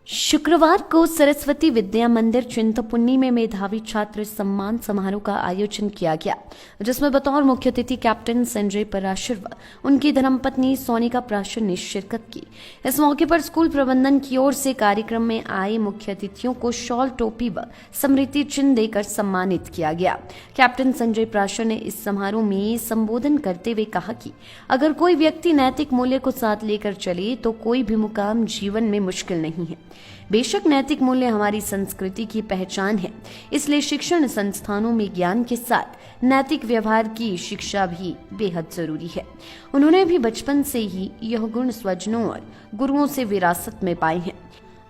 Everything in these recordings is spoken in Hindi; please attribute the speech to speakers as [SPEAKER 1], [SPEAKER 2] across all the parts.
[SPEAKER 1] शुक्रवार को सरस्वती विद्या मंदिर चिंतपूर्णी में मेधावी छात्र सम्मान समारोह का आयोजन किया गया, जिसमें बतौर मुख्य अतिथि कैप्टन संजय पराशर व उनकी धर्मपत्नी सोनिका पराशर ने शिरकत की। इस मौके पर स्कूल प्रबंधन की ओर से कार्यक्रम में आए मुख्य अतिथियों को शॉल, टोपी व स्मृति चिन्ह देकर सम्मानित किया गया। कैप्टन संजय पराशर ने इस समारोह में संबोधन करते हुए कहा कि अगर कोई व्यक्ति नैतिक मूल्य को साथ लेकर चले तो कोई भी मुकाम जीवन में मुश्किल नहीं है। बेशक नैतिक मूल्य हमारी संस्कृति की पहचान है, इसलिए शिक्षण संस्थानों में ज्ञान के साथ नैतिक व्यवहार की शिक्षा भी बेहद जरूरी है। उन्होंने भी बचपन से ही यह गुण स्वजनों और गुरुओं से विरासत में पाए हैं।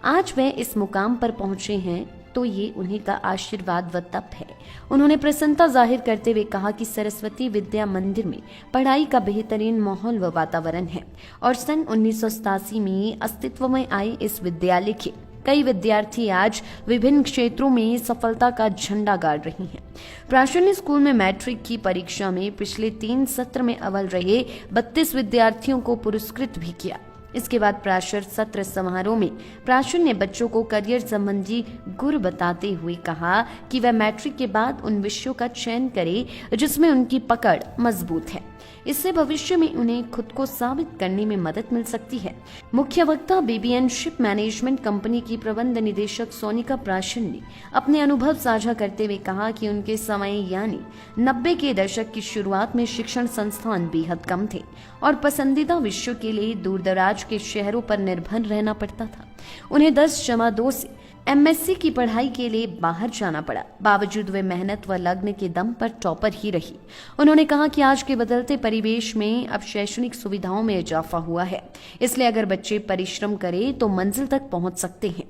[SPEAKER 1] आज वह इस मुकाम पर पहुंचे हैं तो ये उन्हीं का आशीर्वाद व तप है। उन्होंने प्रसन्नता जाहिर करते हुए कहा कि सरस्वती विद्या मंदिर में पढ़ाई का बेहतरीन माहौल व वातावरण है और सन 1987 में अस्तित्व में आए इस विद्यालय के कई विद्यार्थी आज विभिन्न क्षेत्रों में सफलता का झंडा गाड़ रही हैं। पराशर ने स्कूल में मैट्रिक की परीक्षा में पिछले 3 सत्र में अव्वल रहे 32 विद्यार्थियों को पुरस्कृत भी किया। इसके बाद पराशर सत्र समारोह में पराशर ने बच्चों को करियर संबंधी गुर बताते हुए कहा कि वह मैट्रिक के बाद उन विषयों का चयन करे जिसमें उनकी पकड़ मजबूत है। इससे भविष्य में उन्हें खुद को साबित करने में मदद मिल सकती है। मुख्य वक्ता बीबीएन शिप मैनेजमेंट कंपनी की प्रबंध निदेशक सोनिका पराशर ने अपने अनुभव साझा करते हुए कहा कि उनके समय यानी 90 के दशक की शुरुआत में शिक्षण संस्थान बेहद कम थे और पसंदीदा विषयों के लिए दूर दराज के शहरों पर निर्भर रहना पड़ता था। उन्हें 10/2 से एमएससी की पढ़ाई के लिए बाहर जाना पड़ा, बावजूद वे मेहनत व लग्न के दम पर टॉपर ही रही। उन्होंने कहा कि आज के बदलते परिवेश में अब शैक्षणिक सुविधाओं में इजाफा हुआ है, इसलिए अगर बच्चे परिश्रम करें तो मंजिल तक पहुंच सकते हैं।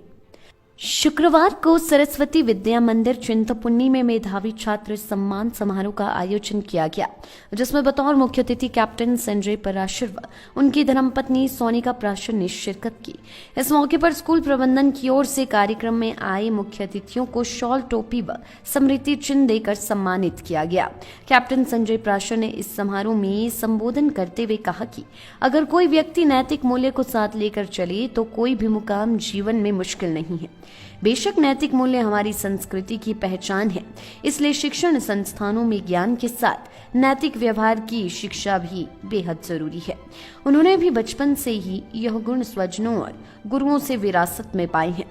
[SPEAKER 1] शुक्रवार को सरस्वती विद्या मंदिर चिंतपूर्णी में मेधावी छात्र सम्मान समारोह का आयोजन किया गया, जिसमें बतौर मुख्य अतिथि कैप्टन संजय पराशर व उनकी धर्मपत्नी सोनिका पराशर ने शिरकत की। इस मौके पर स्कूल प्रबंधन की ओर से कार्यक्रम में आए मुख्य अतिथियों को शॉल, टोपी व स्मृति चिन्ह देकर सम्मानित किया गया। कैप्टन संजय पराशर ने इस समारोह में संबोधन करते हुए कहा कि अगर कोई व्यक्ति नैतिक मूल्य को साथ लेकर चले तो कोई भी मुकाम जीवन में मुश्किल नहीं है। बेशक नैतिक मूल्य हमारी संस्कृति की पहचान है, इसलिए शिक्षण संस्थानों में ज्ञान के साथ नैतिक व्यवहार की शिक्षा भी बेहद जरूरी है। उन्होंने भी बचपन से ही यह गुण स्वजनों और गुरुओं से विरासत में पाए हैं।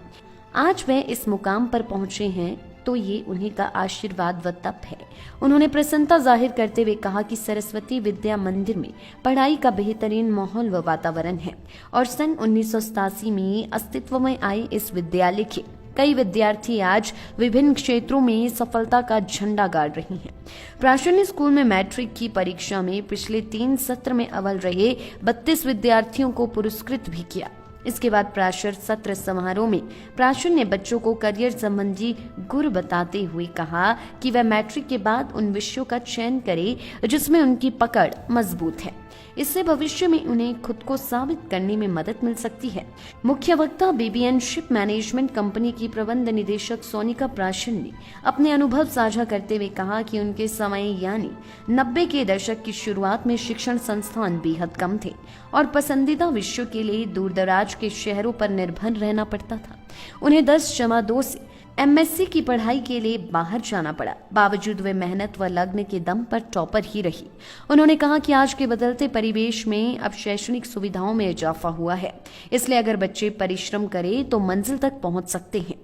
[SPEAKER 1] आज वह इस मुकाम पर पहुंचे हैं तो ये उन्हीं का आशीर्वाद व तप है। उन्होंने प्रसन्नता जाहिर करते हुए कहा कि सरस्वती विद्या मंदिर में पढ़ाई का बेहतरीन माहौल व वातावरण है और सन 1987 में अस्तित्व में आए इस विद्यालय के कई विद्यार्थी आज विभिन्न क्षेत्रों में सफलता का झंडा गाड़ रही हैं। पराशर ने स्कूल में मैट्रिक की परीक्षा में पिछले 3 सत्र में अव्वल रहे 32 विद्यार्थियों को पुरस्कृत भी किया। इसके बाद पराशर सत्र समारोह में पराशर ने बच्चों को करियर संबंधी गुर बताते हुए कहा कि वह मैट्रिक के बाद उन विषयों का चयन करे जिसमें उनकी पकड़ मजबूत है। इससे भविष्य में उन्हें खुद को साबित करने में मदद मिल सकती है। मुख्य वक्ता बीबीएन शिप मैनेजमेंट कंपनी की प्रबंध निदेशक सोनिका पराशर ने अपने अनुभव साझा करते हुए कहा कि उनके समय यानी 90 के दशक की शुरुआत में शिक्षण संस्थान बेहद कम थे और पसंदीदा विषयों के लिए दूर दराज के शहरों पर निर्भर रहना पड़ता था। उन्हें 10/2 से एमएससी की पढ़ाई के लिए बाहर जाना पड़ा, बावजूद वे मेहनत व लग्न के दम पर टॉपर ही रही। उन्होंने कहा कि आज के बदलते परिवेश में अब शैक्षणिक सुविधाओं में इजाफा हुआ है, इसलिए अगर बच्चे परिश्रम करें तो मंजिल तक पहुंच सकते हैं।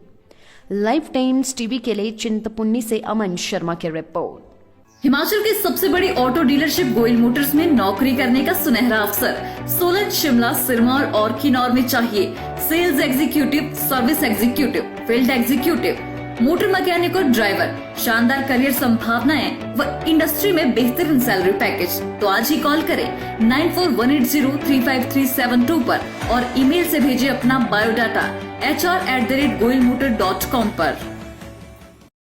[SPEAKER 1] लाइफ टाइम्स टीवी के लिए चिंतपूर्णी से अमन शर्मा की रिपोर्ट।
[SPEAKER 2] हिमाचल के सबसे बड़ी ऑटो डीलरशिप गोयल मोटर्स में नौकरी करने का सुनहरा अवसर सोलन, शिमला, सिरमौर और किन्नौर में चाहिए sales executive, service executive, field executive, motor mechanic और ड्राइवर। शानदार करियर संभावनाएं व इंडस्ट्री में बेहतरीन सैलरी पैकेज। तो आज ही कॉल करें 9418035372 पर और ईमेल से भेजिए अपना बायोडाटा hr@goilmotor.com पर।